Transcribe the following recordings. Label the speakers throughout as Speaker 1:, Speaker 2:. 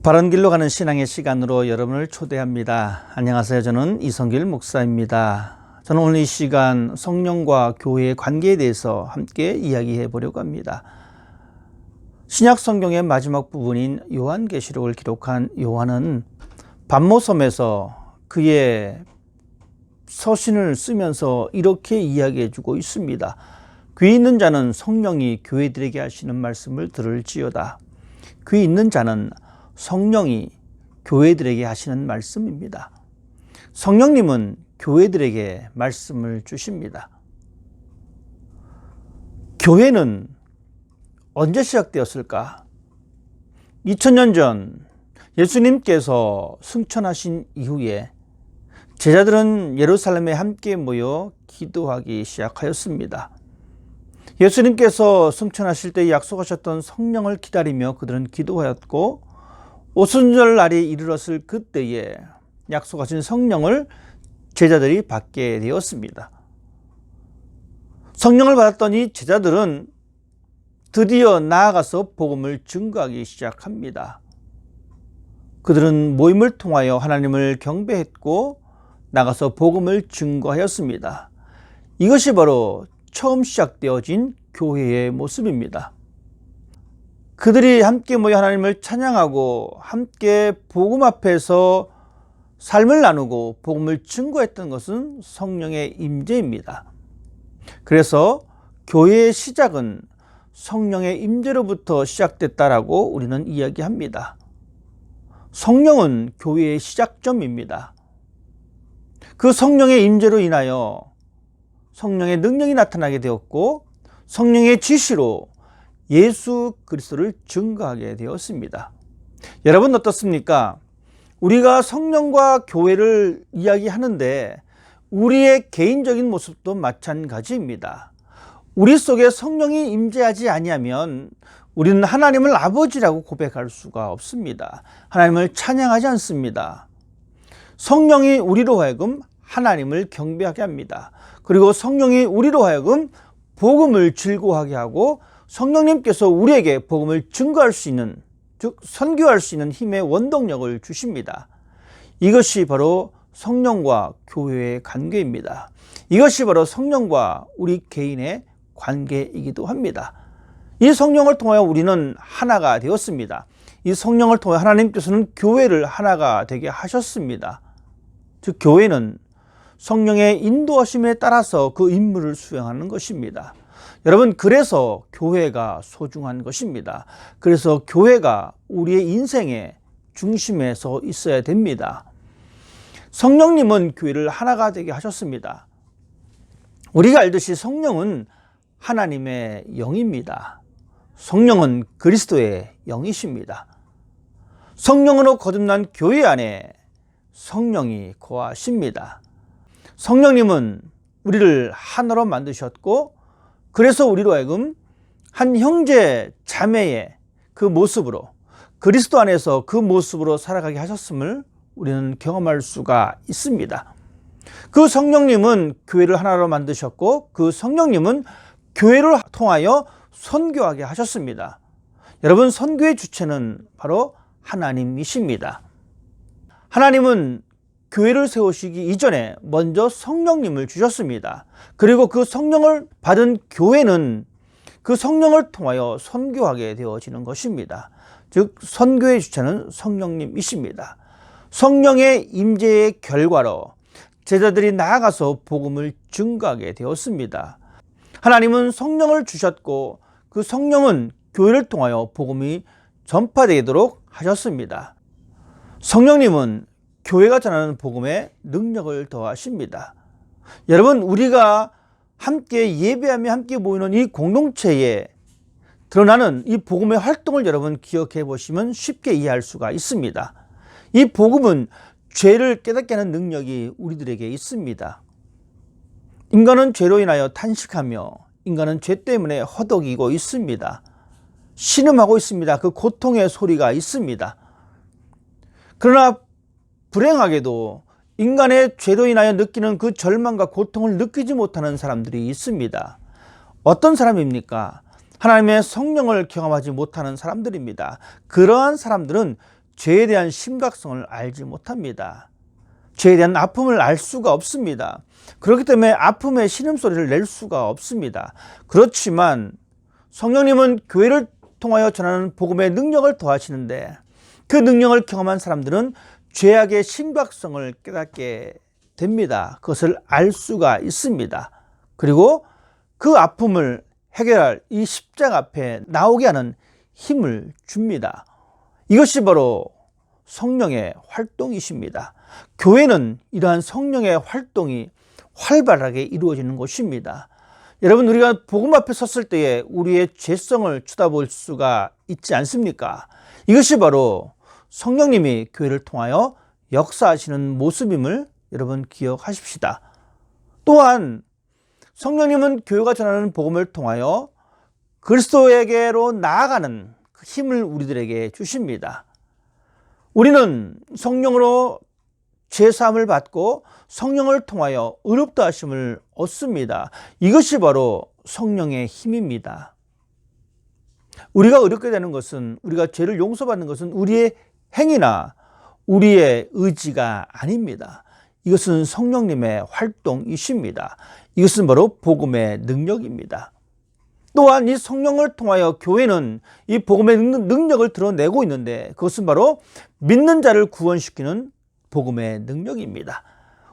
Speaker 1: 바른 길로 가는 신앙의 시간으로 여러분을 초대합니다. 안녕하세요. 저는 이성길 목사입니다. 저는 오늘 이 시간 성령과 교회의 관계에 대해서 함께 이야기해 보려고 합니다. 신약 성경의 마지막 부분인 요한계시록을 기록한 요한은 반모섬에서 그의 서신을 쓰면서 이렇게 이야기해 주고 있습니다. 귀 있는 자는 성령이 교회들에게 하시는 말씀을 들을지어다. 귀 있는 자는 성령이 교회들에게 하시는 말씀입니다. 성령님은 교회들에게 말씀을 주십니다. 교회는 언제 시작되었을까? 2000년 전 예수님께서 승천하신 이후에 제자들은 예루살렘에 함께 모여 기도하기 시작하였습니다. 예수님께서 승천하실 때 약속하셨던 성령을 기다리며 그들은 기도하였고, 오순절 날이 이르렀을 그때에 약속하신 성령을 제자들이 받게 되었습니다. 성령을 받았던 이 제자들은 드디어 나아가서 복음을 증거하기 시작합니다. 그들은 모임을 통하여 하나님을 경배했고 나가서 복음을 증거하였습니다. 이것이 바로 처음 시작되어진 교회의 모습입니다. 그들이 함께 모여 하나님을 찬양하고 함께 복음 앞에서 삶을 나누고 복음을 증거했던 것은 성령의 임재입니다. 그래서 교회의 시작은 성령의 임재로부터 시작됐다라고 우리는 이야기합니다. 성령은 교회의 시작점입니다. 그 성령의 임재로 인하여 성령의 능력이 나타나게 되었고, 성령의 지시로 예수 그리스도를 증거하게 되었습니다. 여러분 어떻습니까? 우리가 성령과 교회를 이야기하는데 우리의 개인적인 모습도 마찬가지입니다. 우리 속에 성령이 임재하지 아니하면 우리는 하나님을 아버지라고 고백할 수가 없습니다. 하나님을 찬양하지 않습니다. 성령이 우리로 하여금 하나님을 경배하게 합니다. 그리고 성령이 우리로 하여금 복음을 즐거워하게 하고, 성령님께서 우리에게 복음을 증거할 수 있는, 즉 선교할 수 있는 힘의 원동력을 주십니다. 이것이 바로 성령과 교회의 관계입니다. 이것이 바로 성령과 우리 개인의 관계이기도 합니다. 이 성령을 통하여 우리는 하나가 되었습니다. 이 성령을 통해 하나님께서는 교회를 하나가 되게 하셨습니다. 즉 교회는 성령의 인도하심에 따라서 그 임무를 수행하는 것입니다. 여러분, 그래서 교회가 소중한 것입니다. 그래서 교회가 우리의 인생의 중심에 서 있어야 됩니다. 성령님은 교회를 하나가 되게 하셨습니다. 우리가 알듯이 성령은 하나님의 영입니다. 성령은 그리스도의 영이십니다. 성령으로 거듭난 교회 안에 성령이 거하십니다. 성령님은 우리를 하나로 만드셨고, 그래서 우리로 하여금 한 형제 자매의 그 모습으로, 그리스도 안에서 그 모습으로 살아가게 하셨음을 우리는 경험할 수가 있습니다. 그 성령님은 교회를 하나로 만드셨고, 그 성령님은 교회를 통하여 선교하게 하셨습니다. 여러분, 선교의 주체는 바로 하나님이십니다. 하나님은 교회를 세우시기 이전에 먼저 성령님을 주셨습니다. 그리고 그 성령을 받은 교회는 그 성령을 통하여 선교하게 되어지는 것입니다. 즉 선교의 주체는 성령님이십니다. 성령의 임재의 결과로 제자들이 나아가서 복음을 증거하게 되었습니다. 하나님은 성령을 주셨고, 그 성령은 교회를 통하여 복음이 전파되도록 하셨습니다. 성령님은 교회가 전하는 복음에 능력을 더하십니다. 여러분, 우리가 함께 예배하며 함께 모이는 이 공동체에 드러나는 이 복음의 활동을 여러분 기억해 보시면 쉽게 이해할 수가 있습니다. 이 복음은 죄를 깨닫게 하는 능력이 우리들에게 있습니다. 인간은 죄로 인하여 탄식하며 인간은 죄 때문에 허덕이고 있습니다. 신음하고 있습니다. 그 고통의 소리가 있습니다. 그러나 불행하게도 인간의 죄로 인하여 느끼는 그 절망과 고통을 느끼지 못하는 사람들이 있습니다. 어떤 사람입니까? 하나님의 성령을 경험하지 못하는 사람들입니다. 그러한 사람들은 죄에 대한 심각성을 알지 못합니다. 죄에 대한 아픔을 알 수가 없습니다. 그렇기 때문에 아픔의 신음소리를 낼 수가 없습니다. 그렇지만 성령님은 교회를 통하여 전하는 복음의 능력을 더하시는데 그 능력을 경험한 사람들은 죄악의 심각성을 깨닫게 됩니다. 그것을 알 수가 있습니다. 그리고 그 아픔을 해결할 이 십자가 앞에 나오게 하는 힘을 줍니다. 이것이 바로 성령의 활동이십니다. 교회는 이러한 성령의 활동이 활발하게 이루어지는 곳입니다. 여러분, 우리가 복음 앞에 섰을 때에 우리의 죄성을 쳐다볼 수가 있지 않습니까? 이것이 바로 성령님이 교회를 통하여 역사하시는 모습임을 여러분 기억하십시다. 또한 성령님은 교회가 전하는 복음을 통하여 그리스도에게로 나아가는 그 힘을 우리들에게 주십니다. 우리는 성령으로 죄사함을 받고 성령을 통하여 의롭다 하심을 얻습니다. 이것이 바로 성령의 힘입니다. 우리가 의롭게 되는 것은, 우리가 죄를 용서받는 것은 우리의 행위나 우리의 의지가 아닙니다. 이것은 성령님의 활동이십니다. 이것은 바로 복음의 능력입니다. 또한 이 성령을 통하여 교회는 이 복음의 능력을 드러내고 있는데 그것은 바로 믿는 자를 구원시키는 복음의 능력입니다.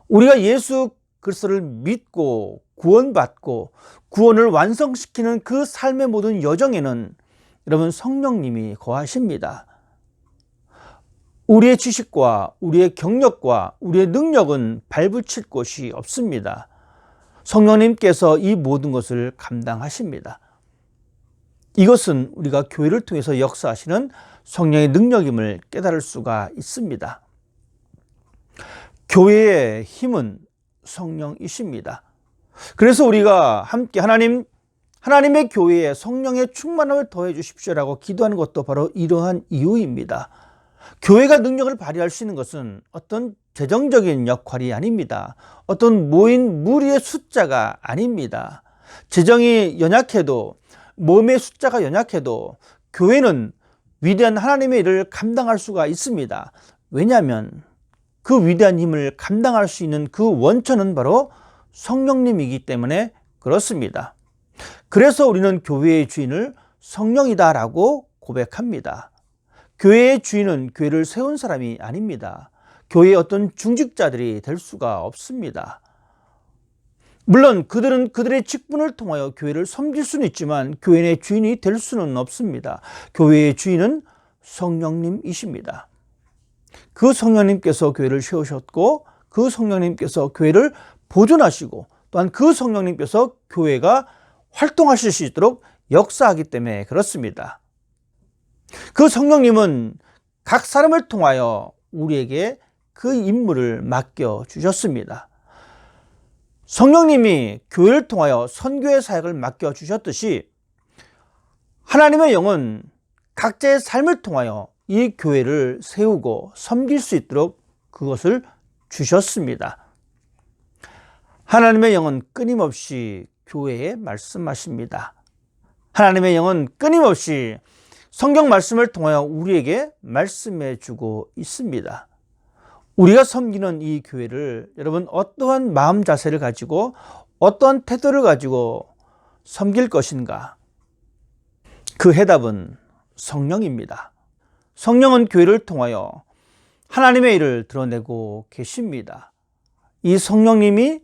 Speaker 1: 우리가 예수 그리스도를 믿고 구원받고 구원을 완성시키는 그 삶의 모든 여정에는 여러분 성령님이 거하십니다. 우리의 지식과 우리의 경력과 우리의 능력은 발붙일 곳이 없습니다. 성령님께서 이 모든 것을 감당하십니다. 이것은 우리가 교회를 통해서 역사하시는 성령의 능력임을 깨달을 수가 있습니다. 교회의 힘은 성령이십니다. 그래서 우리가 함께 하나님의 교회에 성령의 충만함을 더해 주십시오라고 기도하는 것도 바로 이러한 이유입니다. 교회가 능력을 발휘할 수 있는 것은 어떤 재정적인 역할이 아닙니다. 어떤 모인 무리의 숫자가 아닙니다. 재정이 연약해도, 몸의 숫자가 연약해도 교회는 위대한 하나님의 일을 감당할 수가 있습니다. 왜냐하면 그 위대한 힘을 감당할 수 있는 그 원천은 바로 성령님이기 때문에 그렇습니다. 그래서 우리는 교회의 주인을 성령이다라고 고백합니다. 교회의 주인은 교회를 세운 사람이 아닙니다. 교회의 어떤 중직자들이 될 수가 없습니다. 물론 그들은 그들의 직분을 통하여 교회를 섬길 수는 있지만 교회의 주인이 될 수는 없습니다. 교회의 주인은 성령님이십니다. 그 성령님께서 교회를 세우셨고 그 성령님께서 교회를 보존하시고 또한 그 성령님께서 교회가 활동하실 수 있도록 역사하기 때문에 그렇습니다. 그 성령님은 각 사람을 통하여 우리에게 그 임무를 맡겨주셨습니다. 성령님이 교회를 통하여 선교의 사역을 맡겨주셨듯이 하나님의 영은 각자의 삶을 통하여 이 교회를 세우고 섬길 수 있도록 그것을 주셨습니다. 하나님의 영은 끊임없이 교회에 말씀하십니다. 하나님의 영은 끊임없이 성경 말씀을 통하여 우리에게 말씀해 주고 있습니다. 우리가 섬기는 이 교회를 여러분 어떠한 마음 자세를 가지고 어떠한 태도를 가지고 섬길 것인가? 그 해답은 성령입니다. 성령은 교회를 통하여 하나님의 일을 드러내고 계십니다. 이 성령님이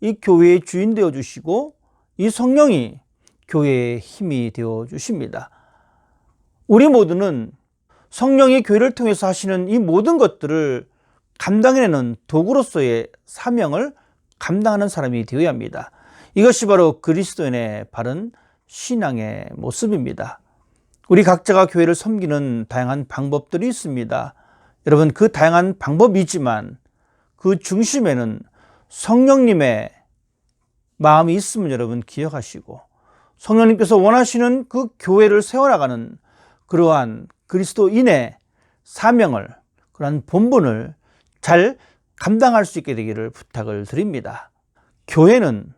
Speaker 1: 이 교회의 주인 되어 주시고 이 성령이 교회의 힘이 되어 주십니다. 우리 모두는 성령이 교회를 통해서 하시는 이 모든 것들을 감당해내는 도구로서의 사명을 감당하는 사람이 되어야 합니다. 이것이 바로 그리스도인의 바른 신앙의 모습입니다. 우리 각자가 교회를 섬기는 다양한 방법들이 있습니다. 여러분, 그 다양한 방법이지만 그 중심에는 성령님의 마음이 있음을 여러분 기억하시고 성령님께서 원하시는 그 교회를 세워나가는 그러한 그리스도인의 사명을, 그러한 본분을 잘 감당할 수 있게 되기를 부탁을 드립니다. 교회는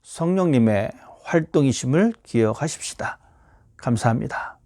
Speaker 1: 성령님의 활동이심을 기억하십시다. 감사합니다.